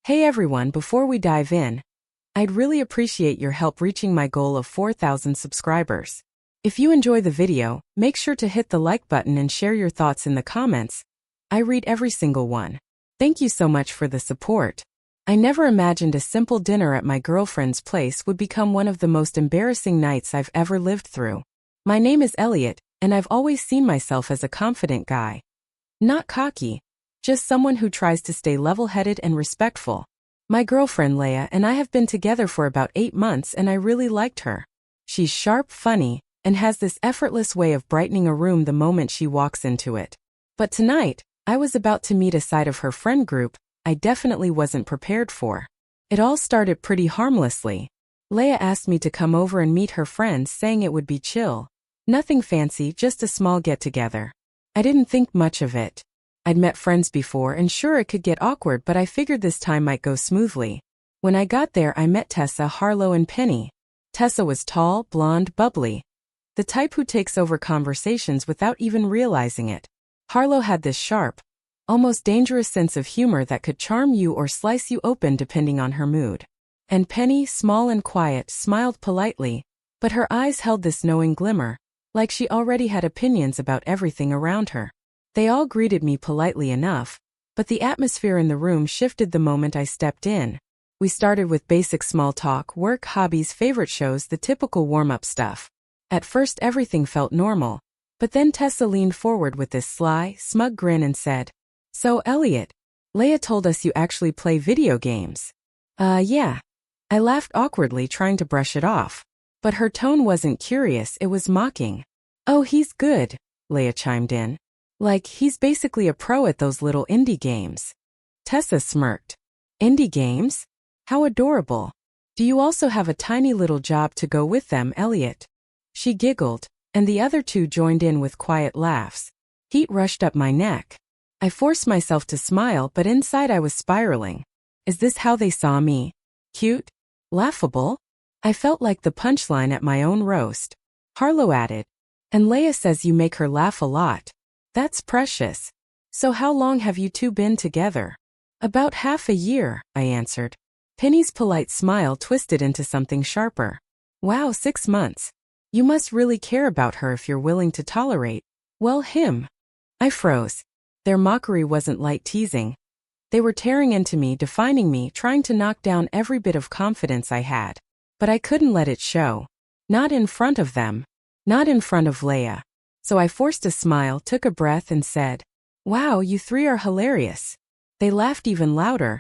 Hey everyone, before we dive in, I'd really appreciate your help reaching my goal of 4,000 subscribers. If you enjoy the video, make sure to hit the like button and share your thoughts in the comments. I read every single one. Thank you so much for the support. I never imagined a simple dinner at my girlfriend's place would become one of the most embarrassing nights I've ever lived through. My name is Elliot, and I've always seen myself as a confident guy. Not cocky, just someone who tries to stay level-headed and respectful. My girlfriend Leia and I have been together for about 8 months and I really liked her. She's sharp, funny, and has this effortless way of brightening a room the moment she walks into it. But tonight, I was about to meet a side of her friend group I definitely wasn't prepared for. It all started pretty harmlessly. Leia asked me to come over and meet her friends, saying it would be chill. Nothing fancy, just a small get-together. I didn't think much of it. I'd met friends before and sure it could get awkward, but I figured this time might go smoothly. When I got there, I met Tessa, Harlow, and Penny. Tessa was tall, blonde, bubbly. The type who takes over conversations without even realizing it. Harlow had this sharp, almost dangerous sense of humor that could charm you or slice you open depending on her mood. And Penny, small and quiet, smiled politely, but her eyes held this knowing glimmer, like she already had opinions about everything around her. They all greeted me politely enough, but the atmosphere in the room shifted the moment I stepped in. We started with basic small talk, work, hobbies, favorite shows, the typical warm-up stuff. At first everything felt normal, but then Tessa leaned forward with this sly, smug grin and said, "So, Elliot, Leia told us you actually play video games." Yeah. I laughed awkwardly, trying to brush it off. But her tone wasn't curious, it was mocking. "Oh, he's good," Leia chimed in. "Like, he's basically a pro at those little indie games." Tessa smirked. "Indie games? How adorable. Do you also have a tiny little job to go with them, Elliot?" She giggled, and the other two joined in with quiet laughs. Heat rushed up my neck. I forced myself to smile, but inside I was spiraling. Is this how they saw me? Cute? Laughable? I felt like the punchline at my own roast. Harlow added, "And Leia says you make her laugh a lot. That's precious. So how long have you two been together?" "About half a year," I answered. Penny's polite smile twisted into something sharper. "Wow, 6 months. You must really care about her if you're willing to tolerate, well, him." I froze. Their mockery wasn't light teasing. They were tearing into me, defining me, trying to knock down every bit of confidence I had. But I couldn't let it show. Not in front of them. Not in front of Leia. So I forced a smile, took a breath and said, "Wow, you three are hilarious." They laughed even louder,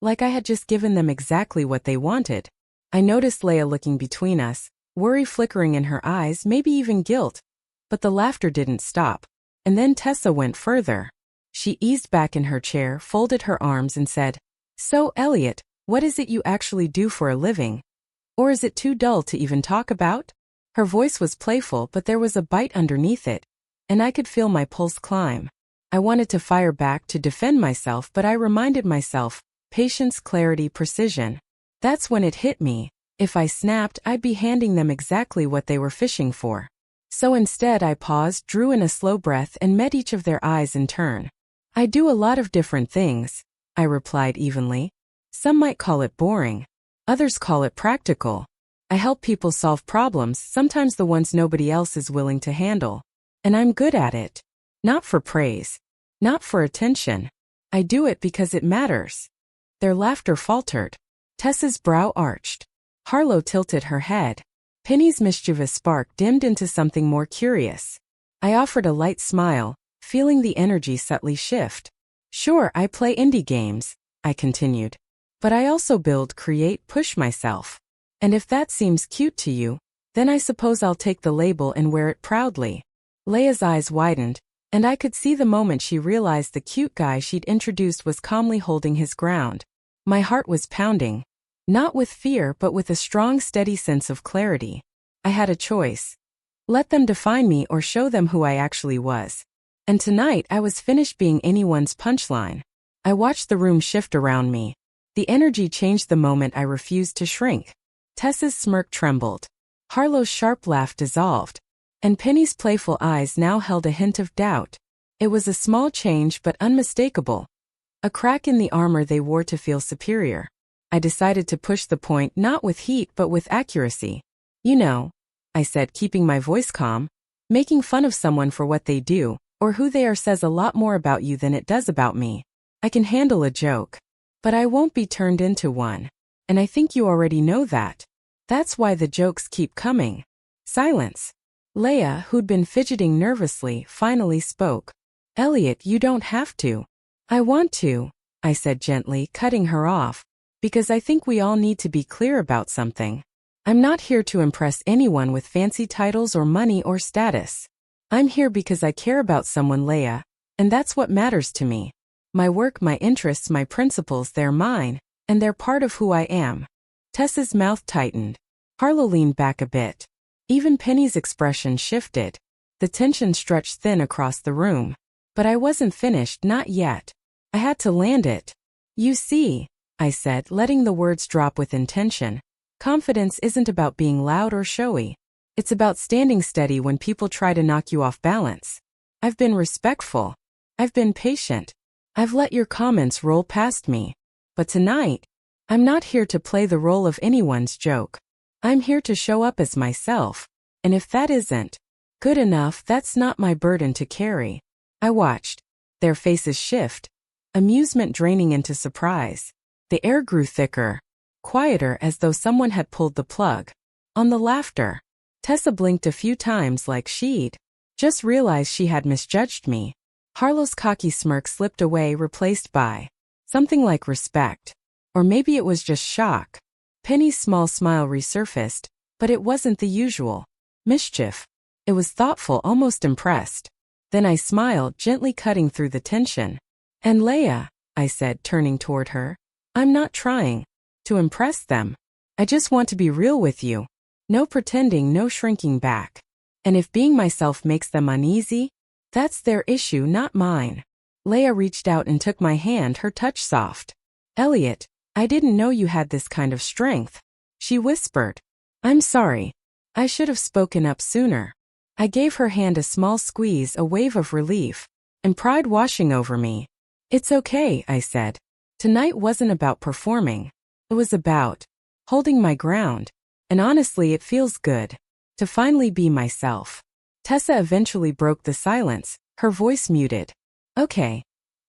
like I had just given them exactly what they wanted. I noticed Leia looking between us, worry flickering in her eyes, maybe even guilt. But the laughter didn't stop. And then Tessa went further. She eased back in her chair, folded her arms and said, "So, Elliot, what is it you actually do for a living? Or is it too dull to even talk about?" Her voice was playful, but there was a bite underneath it, and I could feel my pulse climb. I wanted to fire back, to defend myself, but I reminded myself, patience, clarity, precision. That's when it hit me. If I snapped, I'd be handing them exactly what they were fishing for. So instead I paused, drew in a slow breath and met each of their eyes in turn. "I do a lot of different things," I replied evenly. "Some might call it boring. Others call it practical. I help people solve problems, sometimes the ones nobody else is willing to handle. And I'm good at it. Not for praise. Not for attention. I do it because it matters." Their laughter faltered. Tessa's brow arched. Harlow tilted her head. Penny's mischievous spark dimmed into something more curious. I offered a light smile, feeling the energy subtly shift. "Sure, I play indie games," I continued. "But I also build, create, push myself. And if that seems cute to you, then I suppose I'll take the label and wear it proudly." Leia's eyes widened, and I could see the moment she realized the cute guy she'd introduced was calmly holding his ground. My heart was pounding. Not with fear, but with a strong, steady sense of clarity. I had a choice. Let them define me or show them who I actually was. And tonight I was finished being anyone's punchline. I watched the room shift around me. The energy changed the moment I refused to shrink. Tessa's smirk trembled. Harlow's sharp laugh dissolved. And Penny's playful eyes now held a hint of doubt. It was a small change but unmistakable. a crack in the armor they wore to feel superior. I decided to push the point not with heat but with accuracy. You know, I said, keeping my voice calm, making fun of someone for what they do, or who they are says a lot more about you than it does about me. I can handle a joke, but I won't be turned into one. And I think you already know that. That's why the jokes keep coming. Silence. Leia, who'd been fidgeting nervously, finally spoke. Elliot, you don't have to. I want to, I said gently, cutting her off, because I think we all need to be clear about something. I'm not here to impress anyone with fancy titles or money or status. I'm here because I care about someone, Leia, and that's what matters to me. My work, my interests, my principles, they're mine, and they're part of who I am. Tessa's mouth tightened. Harlow leaned back a bit. Even Penny's expression shifted. The tension stretched thin across the room. But I wasn't finished, not yet. I had to land it. You see, I said, letting the words drop with intention. Confidence isn't about being loud or showy. It's about standing steady when people try to knock you off balance. I've been respectful. I've been patient. I've let your comments roll past me. But tonight, I'm not here to play the role of anyone's joke. I'm here to show up as myself. And if that isn't good enough, that's not my burden to carry. I watched their faces shift, amusement draining into surprise. The air grew thicker, quieter, as though someone had pulled the plug on the laughter. Tessa blinked a few times like she'd just realized she had misjudged me. Harlow's cocky smirk slipped away, replaced by something like respect. Or maybe it was just shock. Penny's small smile resurfaced, but it wasn't the usual mischief. It was thoughtful, almost impressed. Then I smiled, gently cutting through the tension. And Leia, I said, turning toward her, I'm not trying to impress them. I just want to be real with you. No pretending, no shrinking back. And if being myself makes them uneasy, that's their issue, not mine. Leia reached out and took my hand, her touch soft. Elliot, I didn't know you had this kind of strength, she whispered. I'm sorry. I should have spoken up sooner. I gave her hand a small squeeze, a wave of relief, and pride washing over me. It's okay, I said. Tonight wasn't about performing. It was about holding my ground. And honestly, it feels good to finally be myself. Tessa eventually broke the silence, her voice muted. Okay.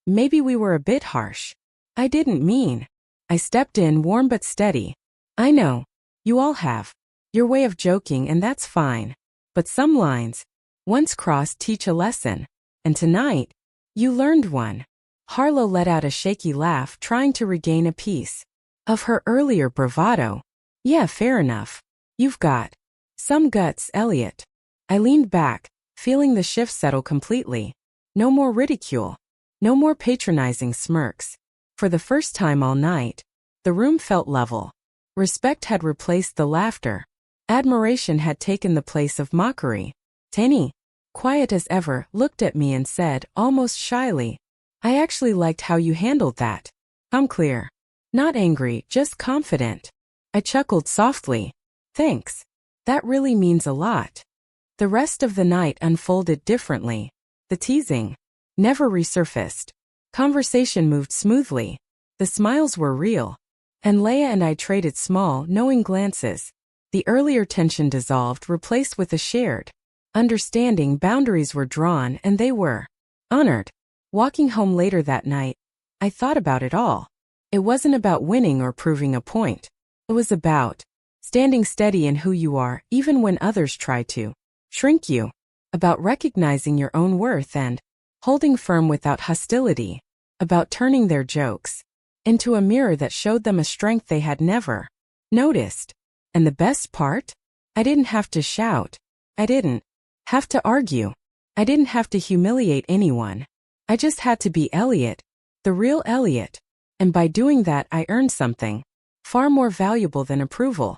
Maybe we were a bit harsh. I didn't mean. I stepped in, warm but steady. I know. You all have your way of joking, and that's fine. But some lines, once crossed, teach a lesson. And tonight, you learned one. Harlow let out a shaky laugh, trying to regain a piece of her earlier bravado. Yeah, fair enough. You've got some guts, Elliot. I leaned back, feeling the shift settle completely. No more ridicule. No more patronizing smirks. For the first time all night, the room felt level. Respect had replaced the laughter. Admiration had taken the place of mockery. Tenny, quiet as ever, looked at me and said, almost shyly, I actually liked how you handled that. I'm clear. Not angry, just confident. I chuckled softly. Thanks. That really means a lot. The rest of the night unfolded differently. The teasing never resurfaced. Conversation moved smoothly. The smiles were real. And Leia and I traded small, knowing glances. The earlier tension dissolved, replaced with a shared understanding. Boundaries were drawn, and they were honored. Walking home later that night, I thought about it all. It wasn't about winning or proving a point. It was about standing steady in who you are, even when others try to shrink you. About recognizing your own worth and holding firm without hostility. About turning their jokes into a mirror that showed them a strength they had never noticed. And the best part? I didn't have to shout. I didn't have to argue. I didn't have to humiliate anyone. I just had to be Elliot, the real Elliot. And by doing that, I earned something far more valuable than approval.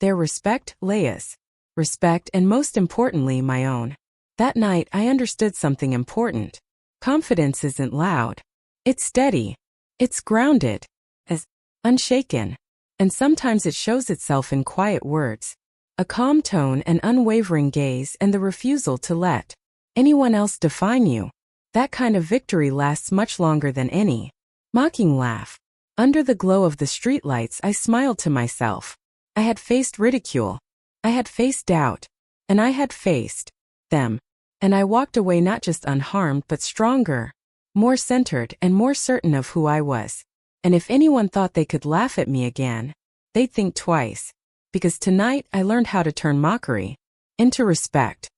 Their respect, Leia's respect, and most importantly, my own. That night, I understood something important. Confidence isn't loud. It's steady. It's grounded. As unshaken. And sometimes it shows itself in quiet words. A calm tone, an unwavering gaze, and the refusal to let anyone else define you. That kind of victory lasts much longer than any Mocking laugh. Under the glow of the streetlights, I smiled to myself. I had faced ridicule. I had faced doubt. And I had faced them. And I walked away not just unharmed but stronger, more centered and more certain of who I was. And if anyone thought they could laugh at me again, they'd think twice. Because tonight I learned how to turn mockery into respect.